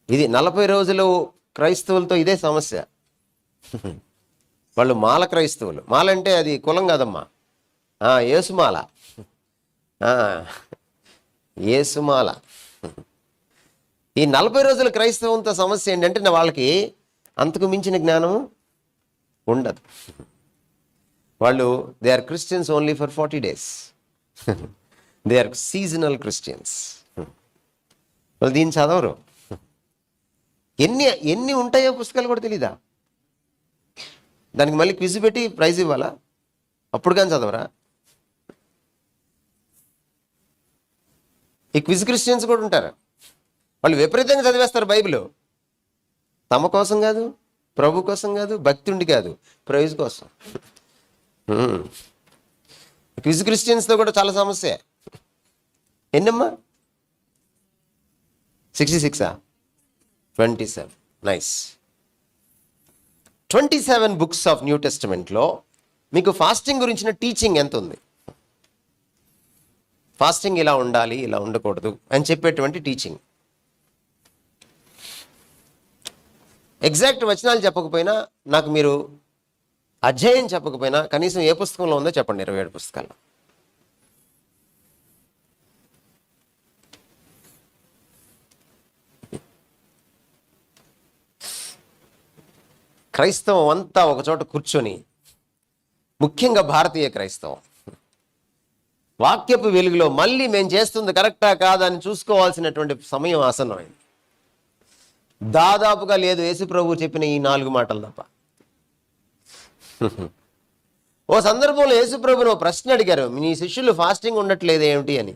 ఇది 40 రోజులు క్రైస్తవులతో ఇదే సమస్య. వాళ్ళు మాల క్రైస్తవులు. మాల అంటే అది కులం కాదమ్మా, యేసుమాల. యేసుమాల. ఈ 40 రోజుల క్రైస్తవంతో సమస్య ఏంటంటే వాళ్ళకి అంతకు మించిన జ్ఞానం ఉండదు. వాళ్ళు they are Christians only for 40 days. They are seasonal Christians. వాళ్ళు దీన్ని చదవరు. ఎన్ని ఉంటాయో పుస్తకాలు కూడా తెలీదా? దానికి మళ్ళీ క్విజ్ పెట్టి ప్రైజ్ ఇవ్వాలా? అప్పుడు కానీ చదవరా? ఈ క్విజ్ క్రిస్టియన్స్ కూడా ఉంటారు. వాళ్ళు విపరీతంగా చదివేస్తారు బైబిల్. తమ కోసం కాదు, ప్రభు కోసం కాదు, భక్తి ఉండి కాదు, ప్రైజ్ కోసం. క్విజ్ క్రిస్టియన్స్తో కూడా చాలా సమస్య. ఎన్నమ్మా? 66 27. నైస్. 27 books ఆఫ్ న్యూ టెస్టమెంట్లో మీకు ఫాస్టింగ్ గురించిన టీచింగ్ ఎంత ఉంది? ఫాస్టింగ్ ఇలా ఉండాలి, ఇలా ఉండకూడదు అని చెప్పేటువంటి టీచింగ్. ఎగ్జాక్ట్ వచనాలు చెప్పకపోయినా, నాకు మీరు అధ్యాయం చెప్పకపోయినా, కనీసం ఏ పుస్తకంలో ఉందో చెప్పండి. 27 పుస్తకాల్లో. క్రైస్తవం అంతా ఒకచోట కూర్చొని, ముఖ్యంగా భారతీయ క్రైస్తవం, వాక్యపు వెలుగులో మళ్ళీ మేము చేస్తుంది కరెక్టా కాదా అని చూసుకోవాల్సినటువంటి సమయం ఆసన్నమైంది. దాదాపుగా లేదు యేసు ప్రభు చెప్పిన ఈ 4 మాటలు తప్ప. ఓ సందర్భంలో యేసు ప్రభుని ఓ ప్రశ్న అడిగారు, నీ శిష్యులు ఫాస్టింగ్ ఉండట్లేదు ఏమిటి అని.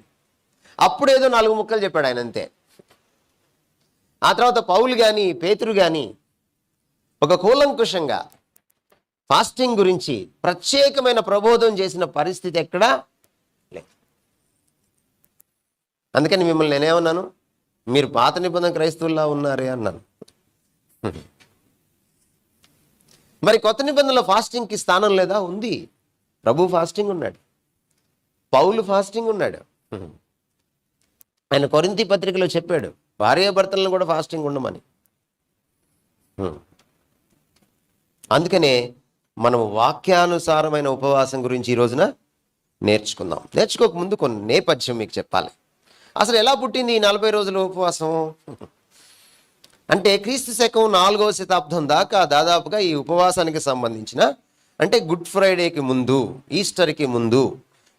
అప్పుడేదో 4 ముక్కలు చెప్పాడు ఆయన, అంతే. ఆ తర్వాత పౌలు కానీ పేతురు కానీ ఒక కూలంకుషంగా ఫాస్టింగ్ గురించి ప్రత్యేకమైన ప్రబోధం చేసిన పరిస్థితి ఎక్కడా లేదు. అందుకని మిమ్మల్ని నేనేమన్నాను, మీరు పాత నిబంధన క్రైస్తవుల్లా ఉన్నారే అన్నాను. మరి కొత్త నిబంధనలో ఫాస్టింగ్కి స్థానం లేదా? ఉంది. ప్రభు ఫాస్టింగ్ ఉన్నాడు, పౌలు ఫాస్టింగ్ ఉన్నాడు. ఆయన కొరింథీ పత్రికలో చెప్పాడు భార్యాభర్తలను కూడా ఫాస్టింగ్ ఉండమని. అందుకనే మనం వాక్యానుసారమైన ఉపవాసం గురించి ఈ రోజున నేర్చుకుందాం. నేర్చుకోకముందు కొన్ని నేపథ్యం మీకు చెప్పాలి. అసలు ఎలా పుట్టింది ఈ 40 రోజుల ఉపవాసం అంటే, క్రీస్తు శకం 4వ శతాబ్దం దాకా దాదాపుగా ఈ ఉపవాసానికి సంబంధించిన, అంటే గుడ్ ఫ్రైడేకి ముందు, ఈస్టర్కి ముందు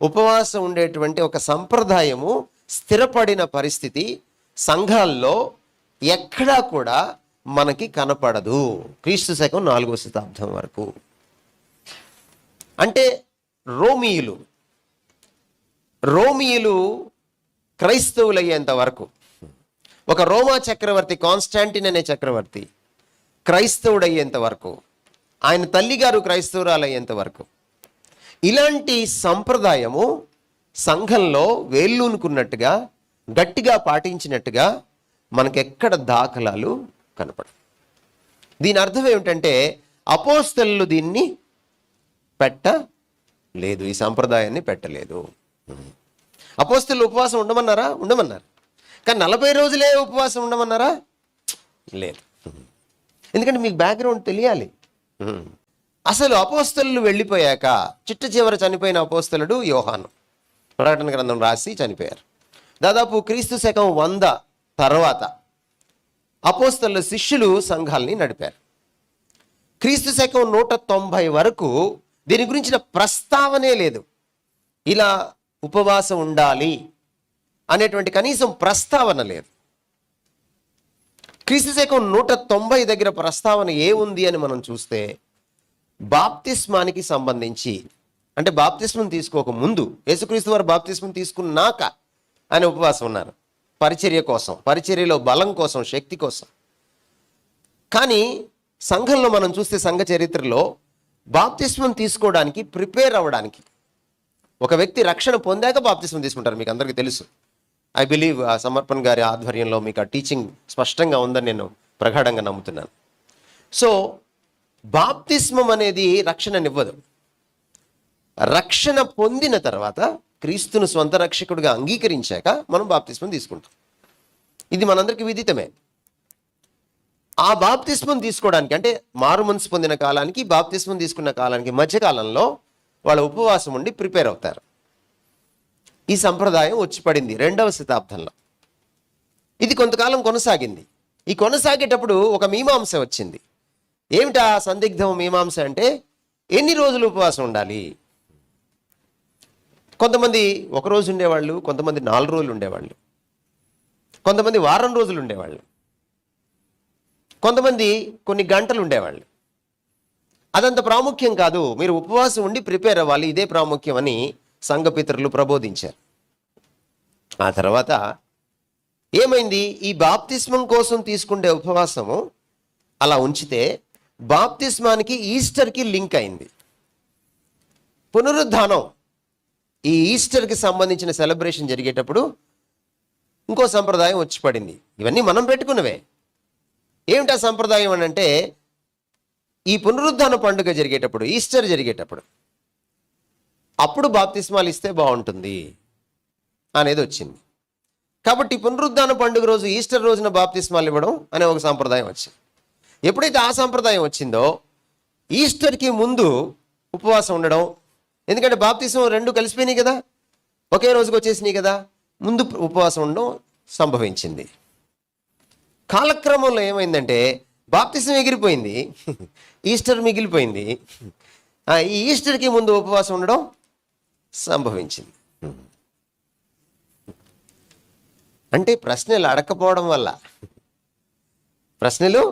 ఉపవాసం ఉండేటువంటి ఒక సంప్రదాయము స్థిరపడిన పరిస్థితి సంఘాల్లో ఎక్కడా కూడా మనకి కనపడదు. క్రీస్తు శకం 4వ శతాబ్దం వరకు. అంటే రోమియులు క్రైస్తవులయ్యేంత వరకు, ఒక రోమా చక్రవర్తి కాన్స్టాంటిన్ అనే చక్రవర్తి క్రైస్తవుడయ్యేంత వరకు, ఆయన తల్లిగారు క్రైస్తవురాలయ్యేంత వరకు, ఇలాంటి సంప్రదాయము సంఘంలో వేళ్ళూనుకున్నట్టుగా గట్టిగా పాటించినట్టుగా మనకెక్కడ దాఖలాలు కనపడదు. దీని అర్థం ఏమిటంటే, అపోస్తలులు దీన్ని పెట్టలేదు, ఈ సంప్రదాయాన్ని పెట్టలేదు. అపోస్తలులు ఉపవాసం ఉండమన్నారా? ఉండమన్నారు. కానీ 40 రోజులే ఉపవాసం ఉండమన్నారా? లేదు. ఎందుకంటే మీకు బ్యాక్గ్రౌండ్ తెలియాలి. అసలు అపోస్తలులు వెళ్ళిపోయాక చిట్ట చివర చనిపోయిన అపోస్తలుడు యోహాను ప్రకటన గ్రంథం రాసి చనిపోయారు. దాదాపు క్రీస్తు శకం 100 తర్వాత అపోస్తలుల శిష్యులు సంఘాలని నడిపారు. క్రీస్తు శకం 190 వరకు దీని గురించిన ప్రస్తావనే లేదు. ఇలా ఉపవాసం ఉండాలి అనేటువంటి కనీసం ప్రస్తావన లేదు. క్రీస్తు శకం 190 దగ్గర ప్రస్తావన ఏముంది అని మనం చూస్తే, బాప్తిస్మానికి సంబంధించి, అంటే బాప్తిస్మం తీసుకోక ముందు, యేసుక్రీస్తు వారు బాప్తిస్మం తీసుకున్నాక ఆయన ఉపవాసం ఉన్నారు, పరిచర్య కోసం, పరిచర్యలో బలం కోసం, శక్తి కోసం. కానీ సంఘంలో మనం చూస్తే, సంఘ చరిత్రలో బాప్తిస్మం తీసుకోవడానికి ప్రిపేర్ అవ్వడానికి, ఒక వ్యక్తి రక్షణ పొందాక బాప్తిస్మం తీసుకుంటారు, మీకు అందరికీ తెలుసు. ఐ బిలీవ్ సమర్పణ్ గారి ఆధ్వర్యంలో మీకు ఆ టీచింగ్ స్పష్టంగా ఉందని నేను ప్రగాఢంగా నమ్ముతున్నాను. సో బాప్తిస్మం అనేది రక్షణనివ్వదు. రక్షణ పొందిన తర్వాత, క్రీస్తును స్వంత రక్షకుడిగా అంగీకరించాక మనం బాప్తిస్మం తీసుకుంటాం. ఇది మనందరికీ విదితమే. ఆ బాప్తిస్మం తీసుకోవడానికి, అంటే మారు మనసు పొందిన కాలానికి బాప్తిస్మం తీసుకున్న కాలానికి మధ్యకాలంలో వాళ్ళ ఉపవాసం ఉండి ప్రిపేర్ అవుతారు. ఈ సంప్రదాయం వచ్చి పడింది 2వ శతాబ్దంలో. ఇది కొంతకాలం కొనసాగింది. ఈ కొనసాగేటప్పుడు ఒక మీమాంస వచ్చింది. ఏమిటా సందిగ్ధం మీమాంస అంటే, ఎన్ని రోజులు ఉపవాసం ఉండాలి? కొంతమంది ఒక రోజు ఉండేవాళ్ళు, కొంతమంది 4 రోజులు ఉండేవాళ్ళు, కొంతమంది వారం రోజులు ఉండేవాళ్ళు, కొంతమంది కొన్ని గంటలు ఉండేవాళ్ళు. అదంత ప్రాముఖ్యం కాదు, మీరు ఉపవాసం ఉండి ప్రిపేర్ అవ్వాలి, ఇదే ప్రాముఖ్యం అని సంఘపితరులు ప్రబోధించారు. ఆ తర్వాత ఏమైంది, ఈ బాప్తిస్మం కోసం తీసుకునే ఉపవాసము అలా ఉంచితే బాప్తిస్మానికి ఈస్టర్కి లింక్ అయింది. పునరుద్ధానం, ఈ ఈస్టర్కి సంబంధించిన సెలబ్రేషన్ జరిగేటప్పుడు ఇంకో సంప్రదాయం వచ్చి పడింది. ఇవన్నీ మనం పెట్టుకున్నవే. ఏమిటా సంప్రదాయం అని అంటే, ఈ పునరుద్ధాన పండుగ జరిగేటప్పుడు, ఈస్టర్ జరిగేటప్పుడు అప్పుడు బాప్తిస్మాలు ఇస్తే బాగుంటుంది అనేది వచ్చింది. కాబట్టి పునరుద్ధాన పండుగ రోజు, ఈస్టర్ రోజున బాప్తిస్మాలు ఇవ్వడం అనే ఒక సంప్రదాయం వచ్చింది. ఎప్పుడైతే ఆ సంప్రదాయం వచ్చిందో, ఈస్టర్కి ముందు ఉపవాసం ఉండడం, ఎందుకంటే బాప్తిస్మం 2 కలిసిపోయినాయి కదా, ఒకే రోజుకి వచ్చేసినాయి కదా, ముందు ఉపవాసం ఉండడం సంభవించింది. కాలక్రమంలో ఏమైందంటే బాప్తిస్మం ఎగిరిపోయింది, ఈస్టర్ మిగిలిపోయింది. ఈ ఈస్టర్కి ముందు ఉపవాసం ఉండడం సంభవించింది. అంటే ప్రశ్నలు అడకపోవడం వల్ల, ప్రశ్నలు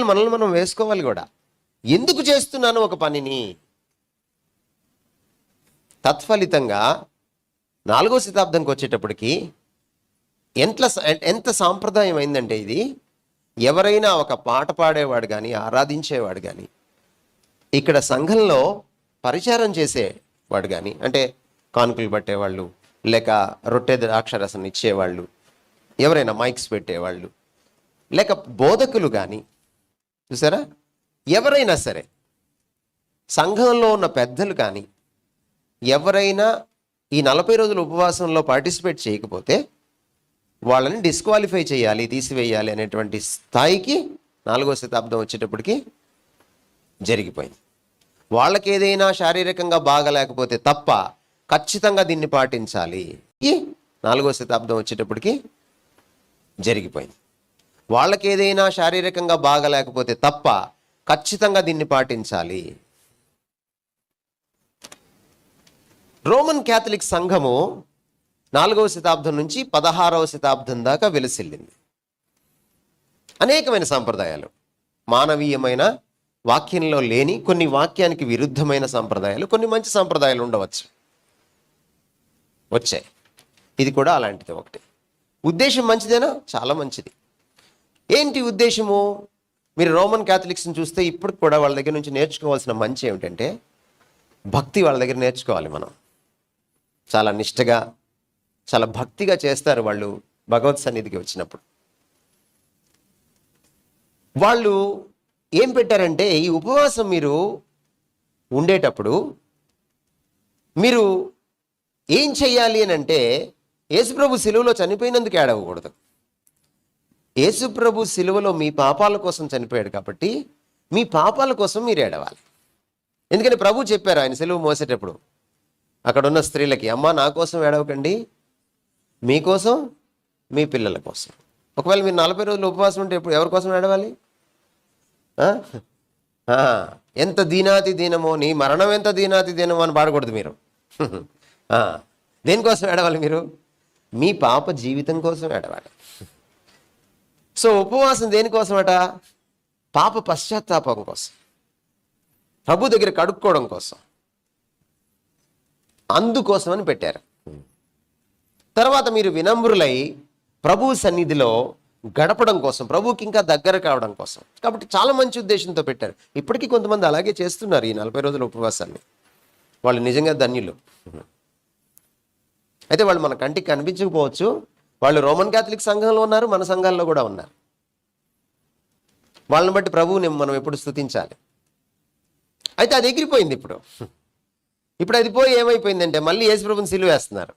మనల్ని మనం వేసుకోవాలి కూడా. ఎందుకు చేస్తున్నాను ఒక పనిని? తత్ఫలితంగా 4వ శతాబ్దంకి వచ్చేటప్పటికి ఎంత సాంప్రదాయం అయిందంటే, ఇది ఎవరైనా ఒక పాట పాడేవాడు కానీ, ఆరాధించేవాడు కానీ, ఇక్కడ సంఘంలో పరిచారం చేసేవాడు కానీ, అంటే కానుకలు పట్టేవాళ్ళు, లేక రొట్టె ద్రాక్షరసం ఇచ్చేవాళ్ళు, ఎవరైనా మైక్స్ పెట్టేవాళ్ళు, లేక బోధకులు కానీ, చూసారా, ఎవరైనా సరే, సంఘంలో ఉన్న పెద్దలు కానీ, ఎవరైనా ఈ 40 రోజుల ఉపవాసంలో పార్టిసిపేట్ చేయకపోతే వాళ్ళని డిస్క్వాలిఫై చేయాలి, తీసివేయాలి అనేటువంటి స్థాయికి 4వ శతాబ్దం వచ్చేటప్పటికి జరిగిపోయింది. వాళ్ళకి ఏదైనా శారీరకంగా బాగలేకపోతే తప్ప ఖచ్చితంగా దీన్ని పాటించాలి. ఈ 4వ శతాబ్దం వచ్చేటప్పటికి జరిగిపోయింది. వాళ్ళకి ఏదైనా శారీరకంగా బాగలేకపోతే తప్ప ఖచ్చితంగా దీన్ని పాటించాలి. రోమన్ క్యాథలిక్ సంఘము 4వ శతాబ్దం నుంచి 16వ శతాబ్దం దాకా వెలుసిల్లింది. అనేకమైన సంప్రదాయాలు, మానవీయమైన వాక్యంలో లేని కొన్ని వాక్యానికి విరుద్ధమైన సంప్రదాయాలు, కొన్ని మంచి సంప్రదాయాలు ఉండవచ్చు, వచ్చాయి. ఇది కూడా అలాంటిది ఒకటి. ఉద్దేశం మంచిదేనా? చాలా మంచిది. ఏంటి ఉద్దేశము? మీరు రోమన్ క్యాథలిక్స్ని చూస్తే ఇప్పటికి కూడా వాళ్ళ దగ్గర నుంచి నేర్చుకోవాల్సిన మంచి ఏమిటంటే, భక్తి వాళ్ళ దగ్గర నేర్చుకోవాలి మనం. చాలా నిష్టగా, చాలా భక్తిగా చేస్తారు వాళ్ళు భగవత్ సన్నిధికి వచ్చినప్పుడు. వాళ్ళు ఏం పెట్టారంటే, ఈ ఉపవాసం మీరు ఉండేటప్పుడు మీరు ఏం చెయ్యాలి అని అంటే, యేసుప్రభు సిలువలో చనిపోయినందుకు ఏడవకూడదు. యేసుప్రభు సిలువలో మీ పాపాల కోసం చనిపోయాడు కాబట్టి మీ పాపాల కోసం మీరు ఏడవాలి. ఎందుకంటే ప్రభు చెప్పారు ఆయన సిలువ మోసేటప్పుడు అక్కడ ఉన్న స్త్రీలకి, అమ్మ నా కోసం ఏడవకండి, మీకోసం, మీ పిల్లల కోసం. ఒకవేళ మీరు 40 రోజులు ఉపవాసం ఉంటే ఎవరి కోసం ఏడవాలి? ఎంత దీనాతి దీనమో, నీ మరణం ఎంత దీనాతి దీనమో అని పాడకూడదు మీరు. దేనికోసం ఏడవాలి మీరు? మీ పాప జీవితం కోసం ఏడవాలి. సో ఉపవాసం దేనికోసమట? పాప పశ్చాత్తాపం కోసం, ప్రభు దగ్గర కడుక్కోవడం కోసం, అందుకోసమని పెట్టారు. తర్వాత మీరు వినమ్రులై ప్రభు సన్నిధిలో గడపడం కోసం, ప్రభుకి ఇంకా దగ్గర కావడం కోసం. కాబట్టి చాలా మంచి ఉద్దేశంతో పెట్టారు. ఇప్పటికీ కొంతమంది అలాగే చేస్తున్నారు ఈ 40 రోజుల ఉపవాసాన్ని. వాళ్ళు నిజంగా ధన్యులు. అయితే వాళ్ళు మన కంటికి కనిపించకపోవచ్చు. వాళ్ళు రోమన్ క్యాథలిక్ సంఘంలో ఉన్నారు, మన సంఘాల్లో కూడా ఉన్నారు. వాళ్ళని బట్టి ప్రభువుని మనం ఎప్పుడు స్తుతించాలి. అయితే అది ఎగిరిపోయింది. ఇప్పుడు అది పోయి ఏమైపోయిందంటే, మళ్ళీ యేసు ప్రభుని సిలువ వేస్తున్నారు.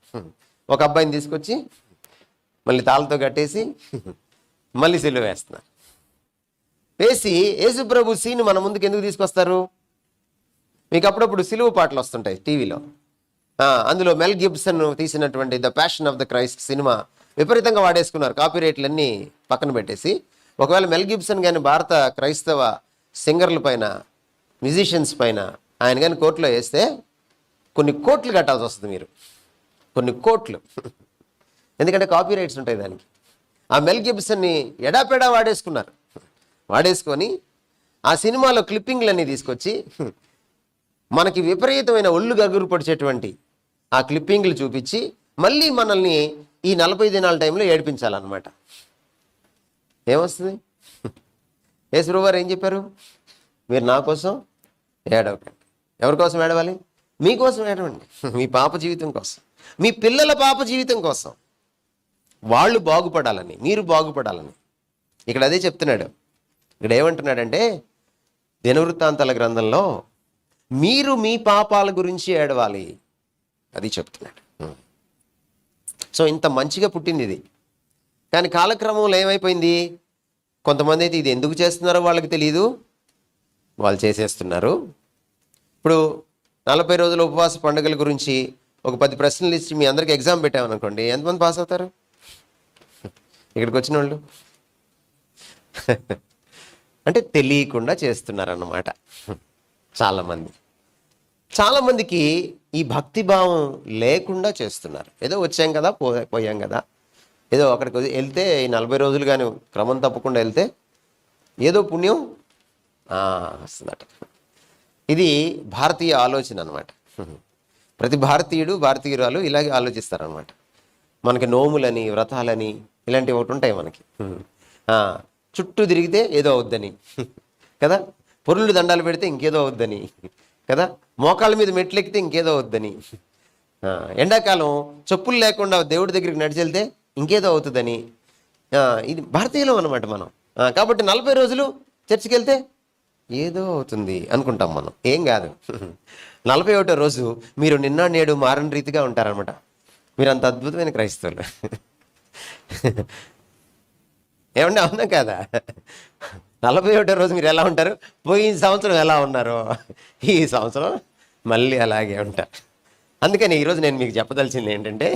ఒక అబ్బాయిని తీసుకొచ్చి మళ్ళీ తాళ్ళతో కట్టేసి మళ్ళీ సిలువ వేస్తున్నారు. వేసి యేసుప్రభు సీన్ మన ముందుకు ఎందుకు తీసుకొస్తారు? మీకు అప్పుడప్పుడు సిలువ పాటలు వస్తుంటాయి టీవీలో. అందులో మెల్ గిబ్సన్ తీసినటువంటి the passion of the Christ cinema విపరీతంగా వాడేసుకున్నారు. కాపీరైట్లన్నీ పక్కన పెట్టేసి, ఒకవేళ మెల్ గిబ్సన్ కానీ భారత క్రైస్తవ సింగర్ల పైన, మ్యూజిషియన్స్ పైన ఆయన కానీ కోర్టులో వేస్తే కొన్ని కోట్లు కట్టాల్సి వస్తుంది మీరు, కొన్ని కోట్లు. ఎందుకంటే కాపీరైట్స్ ఉంటాయి దానికి. ఆ మెల్ గిబ్సన్ని ఎడాపెడా వాడేసుకొని ఆ సినిమాలో క్లిప్పింగ్లన్నీ తీసుకొచ్చి మనకి విపరీతమైన ఒళ్ళు గగురు పొడిచేటువంటి ఆ క్లిప్పింగ్లు చూపించి మళ్ళీ మనల్ని ఈ 40 దినాల టైంలో ఏడిపించాలన్నమాట. ఏమొస్తుంది? యేసు వారు ఏం చెప్పారు? మీరు నా కోసం ఏడవకండి. ఎవరి కోసం ఏడవాలి? మీకోసం ఏడవండి. మీ పాప జీవితం కోసం, మీ పిల్లల పాప జీవితం కోసం, వాళ్ళు బాగుపడాలని, మీరు బాగుపడాలని. ఇక్కడ అదే చెప్తున్నాడు. ఇక్కడ ఏమంటున్నాడంటే దినవృత్తాంతాల గ్రంథంలో మీరు మీ పాపాల గురించి ఏడవాలి, అది చెప్తున్నాడు. సో ఇంత మంచిగా పుట్టింది ఇది. కానీ కాలక్రమంలో ఏమైపోయింది? కొంతమంది అయితే ఇది ఎందుకు చేస్తున్నారో వాళ్ళకి తెలియదు, వాళ్ళు చేసేస్తున్నారు. ఇప్పుడు 40 రోజుల ఉపవాస పండుగల గురించి ఒక 10 ప్రశ్నలు ఇచ్చి మీ అందరికీ ఎగ్జామ్ పెట్టామనుకోండి, ఎంతమంది పాస్ అవుతారు? ఇక్కడికి వచ్చిన వాళ్ళు అంటే తెలియకుండా చేస్తున్నారన్నమాట. చాలామందికి ఈ భక్తిభావం లేకుండా చేస్తున్నారు. ఏదో వచ్చాం కదా, పోయాం కదా, ఏదో అక్కడికి వెళ్తే ఈ 40 రోజులు కానీ క్రమం తప్పకుండా వెళ్తే ఏదో పుణ్యం వస్తుందట. ఇది భారతీయ ఆలోచన అనమాట. ప్రతి భారతీయురాలు ఇలాగే ఆలోచిస్తారనమాట. మనకి నోములని, వ్రతాలని ఇలాంటివి ఒకటి ఉంటాయి మనకి. చుట్టూ తిరిగితే ఏదో అవుద్దని కదా, పొరుళ్ళు దండాలు పెడితే ఇంకేదో అవుద్దని కదా, మోకాళ్ళ మీద మెట్లు ఎక్కితే ఇంకేదో అవుద్దని, ఎండాకాలం చెప్పులు లేకుండా దేవుడి దగ్గరికి నడిచెళ్తే ఇంకేదో అవుతుందని. ఇది భారతీయులం అనమాట మనం. కాబట్టి 40 రోజులు చర్చికి వెళ్తే ఏదో అవుతుంది అనుకుంటాం మనం. ఏం కాదు. 41వ రోజు మీరు నిన్న నేడు మారని రీతిగా ఉంటారనమాట. మీరు అంత అద్భుతమైన క్రైస్తవులు. ఏమన్నా అవునా కదా? 41వ రోజు మీరు ఎలా ఉంటారు? పోయిన సంవత్సరం ఎలా ఉన్నారో ఈ సంవత్సరం మళ్ళీ అలాగే ఉంటారు. అందుకని ఈరోజు నేను మీకు చెప్పదలిచింది ఏంటంటే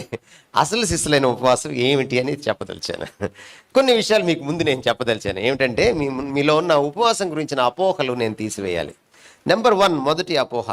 అసలు శిస్సులైన ఉపవాసం ఏమిటి అని చెప్పదలిచాను. కొన్ని విషయాలు మీకు ముందు నేను చెప్పదలిచాను. ఏమిటంటే మీలో ఉన్న ఉపవాసం గురించిన అపోహలు నేను తీసివేయాలి. నెంబర్ 1, మొదటి అపోహ,